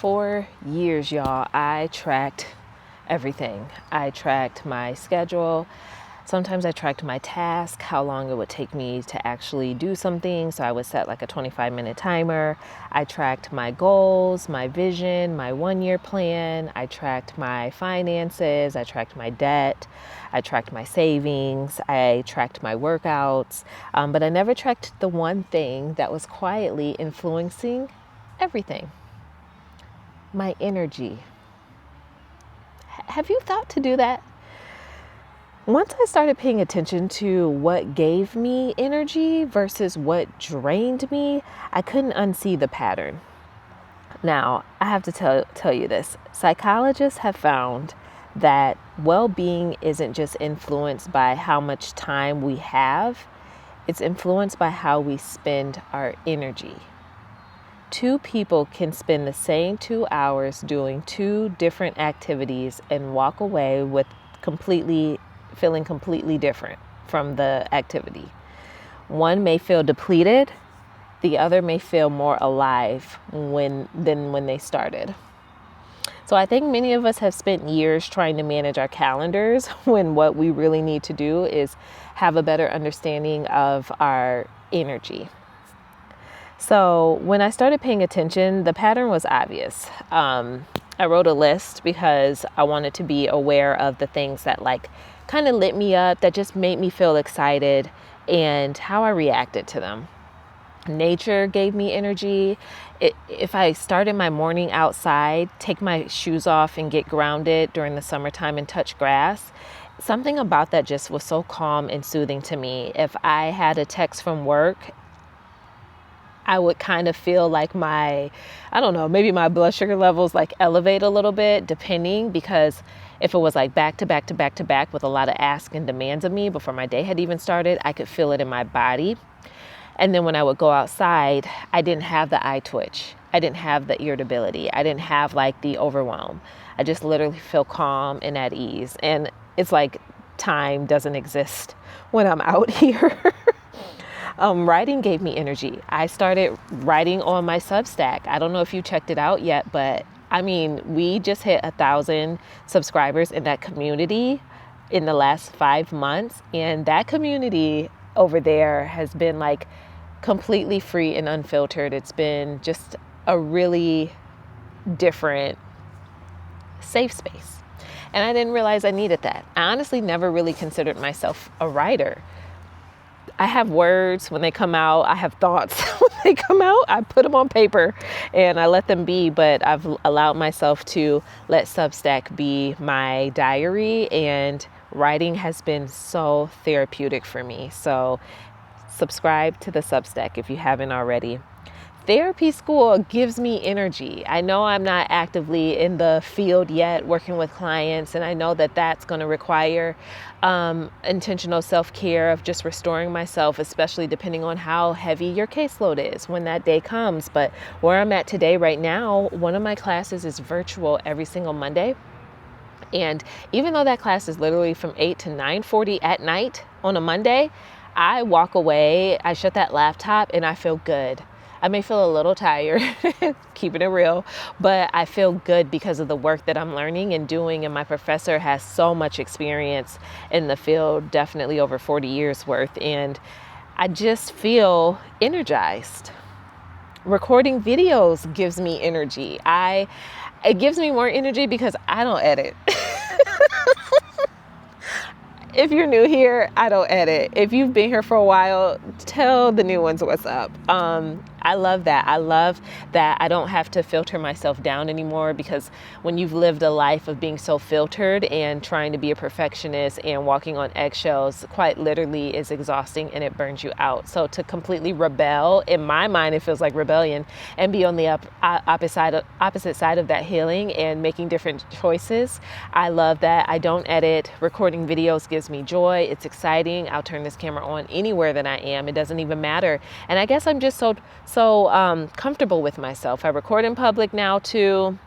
For years, y'all, I tracked everything. I tracked my schedule. Sometimes I tracked my task, how long it would take me to actually do something. So I would set like a 25-minute timer. I tracked my goals, my vision, my 1-year plan. I tracked my finances. I tracked my debt. I tracked my savings. I tracked my workouts. But I never tracked the one thing that was quietly influencing everything: my energy. Have you thought to do that? Once I started paying attention to what gave me energy versus what drained me, I couldn't unsee the pattern. Now, I have to tell you this. Psychologists have found that well-being isn't just influenced by how much time we have, it's influenced by how we spend our energy. Two people can spend the same 2 hours doing two different activities and walk away with feeling completely different from the activity. One may feel depleted, the other may feel more alive than when they started. So I think many of us have spent years trying to manage our calendars when what we really need to do is have a better understanding of our energy. So when I started paying attention, the pattern was obvious. I wrote a list because I wanted to be aware of the things that kind of lit me up, that just made me feel excited, and how I reacted to them. Nature gave me energy. If I started my morning outside, take my shoes off and get grounded during the summertime and touch grass, something about that just was so calm and soothing to me. If I had a text from work, I would kind of feel like maybe my blood sugar levels elevate a little bit, depending, because if it was back to back to back to back with a lot of asks and demands of me before my day had even started, I could feel it in my body. And then when I would go outside, I didn't have the eye twitch. I didn't have the irritability. I didn't have the overwhelm. I just literally feel calm and at ease. And it's like time doesn't exist when I'm out here. Writing gave me energy. I started writing on my Substack. I don't know if you checked it out yet, but we just hit 1,000 subscribers in that community in the last 5 months. And that community over there has been completely free and unfiltered. It's been just a really different, safe space. And I didn't realize I needed that. I honestly never really considered myself a writer. I have words when they come out. I have thoughts when they come out. I put them on paper and I let them be, but I've allowed myself to let Substack be my diary, and writing has been so therapeutic for me. So subscribe to the Substack if you haven't already. Therapy school gives me energy. I know I'm not actively in the field yet working with clients, and I know that that's going to require intentional self-care of just restoring myself, especially depending on how heavy your caseload is when that day comes. But where I'm at today, right now, one of my classes is virtual every single Monday. And even though that class is literally from 8 to 9:40 at night on a Monday, I walk away, I shut that laptop, and I feel good. I may feel a little tired, keeping it real, but I feel good because of the work that I'm learning and doing. And my professor has so much experience in the field, definitely over 40 years worth. And I just feel energized. Recording videos gives me energy. It gives me more energy because I don't edit. If you're new here, I don't edit. If you've been here for a while, tell the new ones what's up. I love that. I love that I don't have to filter myself down anymore, because when you've lived a life of being so filtered and trying to be a perfectionist and walking on eggshells, quite literally is exhausting and it burns you out. So to completely rebel, in my mind, it feels like rebellion, and be on the opposite side of that healing and making different choices. I love that. I don't edit. Recording videos gives me joy. It's exciting. I'll turn this camera on anywhere that I am. It doesn't even matter. And I guess I'm just so comfortable with myself. I record in public now too.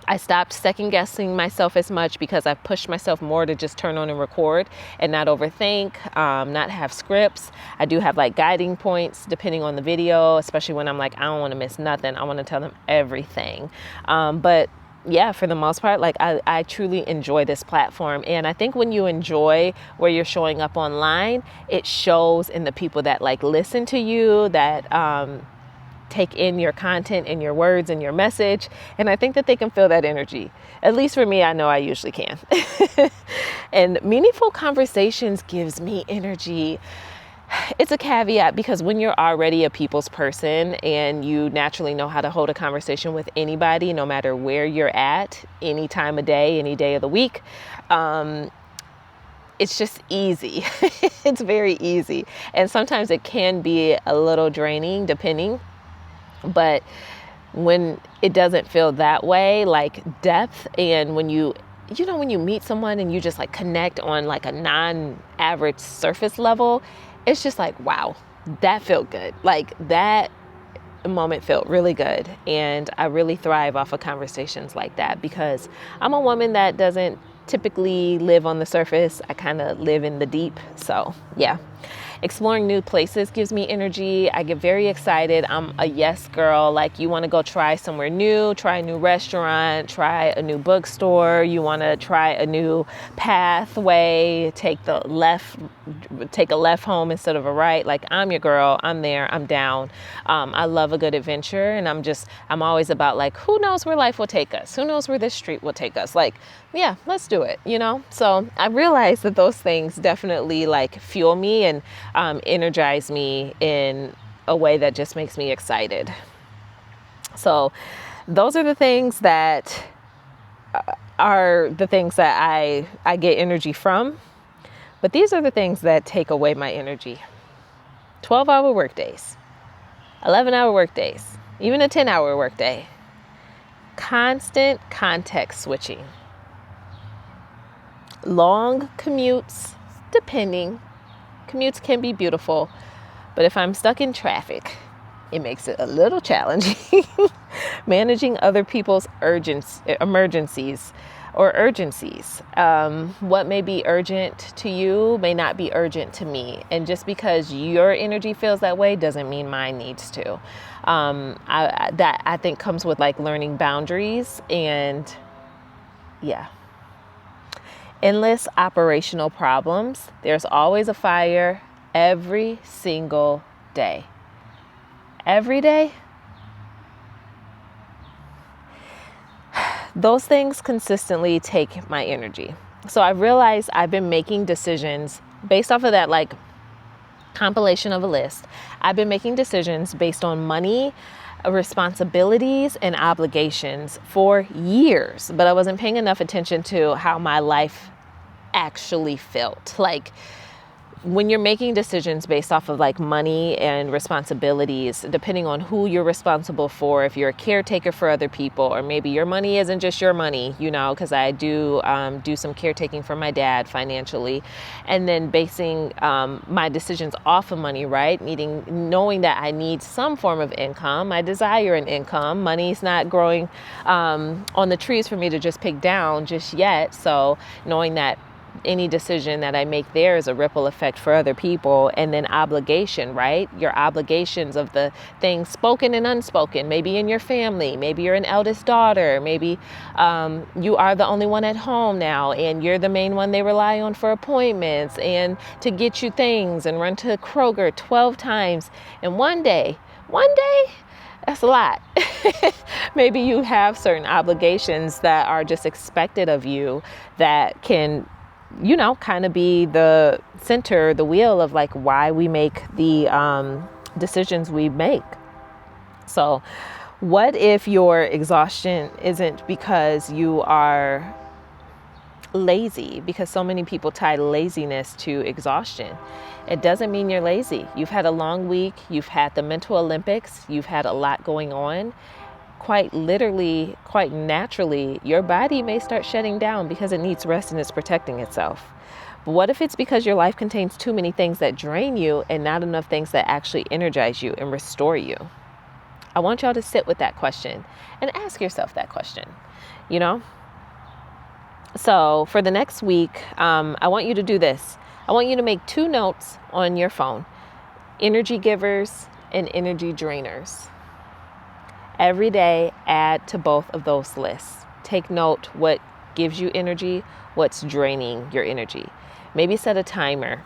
I stopped second guessing myself as much because I've pushed myself more to just turn on and record and not overthink, not have scripts. I do have like guiding points depending on the video, especially when I'm like, I don't want to miss nothing. I want to tell them everything. But yeah, for the most part, like I truly enjoy this platform. And I think when you enjoy where you're showing up online, it shows in the people that like listen to you, that take in your content and your words and your message. And I think that they can feel that energy. At least for me, I know I usually can. And meaningful conversations gives me energy. It's a caveat because when you're already a people's person and you naturally know how to hold a conversation with anybody, no matter where you're at, any time of day, any day of the week, it's just easy. It's very easy. And sometimes it can be a little draining depending. But when it doesn't feel that way, like depth, and when you meet someone and you just like connect on like a non-average surface level, it's just like, wow, that felt good. Like that moment felt really good. And I really thrive off of conversations like that because I'm a woman that doesn't typically live on the surface. I kind of live in the deep. So yeah. Exploring new places gives me energy. I get very excited. I'm a yes girl. Like you want to go try somewhere new, try a new restaurant, try a new bookstore. You want to try a new pathway, take a left home instead of a right. Like I'm your girl. I'm there. I'm down. I love a good adventure. And I'm always about like, who knows where life will take us? Who knows where this street will take us? Like, yeah, let's do it, So I realized that those things definitely like fuel me and energize me in a way that just makes me excited. So those are the things that are the things that I get energy from. But these are the things that take away my energy. 12-hour workdays, 11-hour workdays, even a 10-hour workday. Constant context switching. Long commutes, depending. Commutes can be beautiful, but if I'm stuck in traffic, it makes it a little challenging. Managing other people's emergencies or urgencies. What may be urgent to you may not be urgent to me. And just because your energy feels that way doesn't mean mine needs to. That I think comes with like learning boundaries and yeah. Endless operational problems. There's always a fire every single day. Every day. Those things consistently take my energy. So I realized I've been making decisions based off of that like compilation of a list. I've been making decisions based on money, responsibilities, and obligations for years, but I wasn't paying enough attention to how my life actually felt. Like when you're making decisions based off of like money and responsibilities, depending on who you're responsible for, if you're a caretaker for other people, or maybe your money isn't just your money, because I do some caretaking for my dad financially, and then basing my decisions off of money, right? Knowing that I need some form of income. I desire an income. Money's not growing on the trees for me to just pick down just yet. So knowing that any decision that I make there is a ripple effect for other people. And then obligation, right? Your obligations of the things spoken and unspoken, maybe in your family, maybe you're an eldest daughter, maybe you are the only one at home now and you're the main one they rely on for appointments and to get you things, and run to Kroger 12 times in one day, that's a lot. Maybe you have certain obligations that are just expected of you that can kind of be the center, the wheel of like why we make the decisions we make. So what if your exhaustion isn't because you are lazy? Because so many people tie laziness to exhaustion. It doesn't mean you're lazy. You've had a long week. You've had the Mental Olympics. You've had a lot going on. Quite literally, quite naturally, your body may start shutting down because it needs rest and it's protecting itself. But what if it's because your life contains too many things that drain you and not enough things that actually energize you and restore you? I want y'all to sit with that question and ask yourself that question, you know? So for the next week, I want you to do this. I want you to make 2 notes on your phone: energy givers and energy drainers. Every day, add to both of those lists. Take note what gives you energy, what's draining your energy. Maybe set a timer.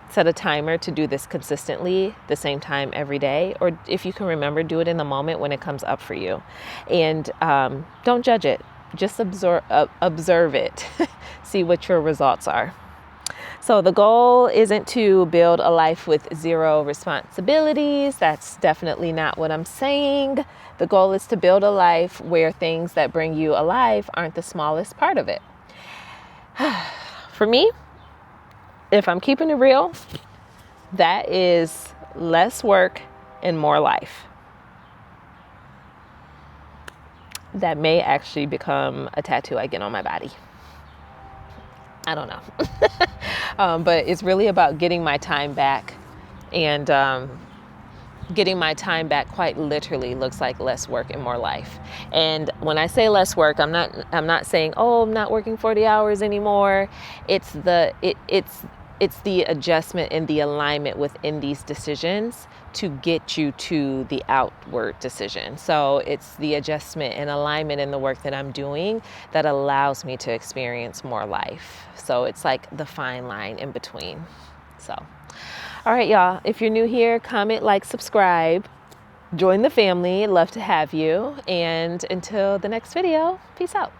Set a timer to do this consistently, the same time every day. Or if you can remember, do it in the moment when it comes up for you. And don't judge it. Just observe it. See what your results are. So the goal isn't to build a life with 0 responsibilities. That's definitely not what I'm saying. The goal is to build a life where things that bring you alive aren't the smallest part of it. For me, if I'm keeping it real, that is less work and more life. That may actually become a tattoo I get on my body. I don't know. But it's really about getting my time back, and getting my time back quite literally looks like less work and more life. And when I say less work, I'm not saying, oh, I'm not working 40 hours anymore. It's the adjustment and the alignment within these decisions to get you to the outward decision. So it's the adjustment and alignment in the work that I'm doing that allows me to experience more life. So it's like the fine line in between. So, all right, y'all, if you're new here, comment, like, subscribe, join the family. Love to have you. And until the next video, peace out.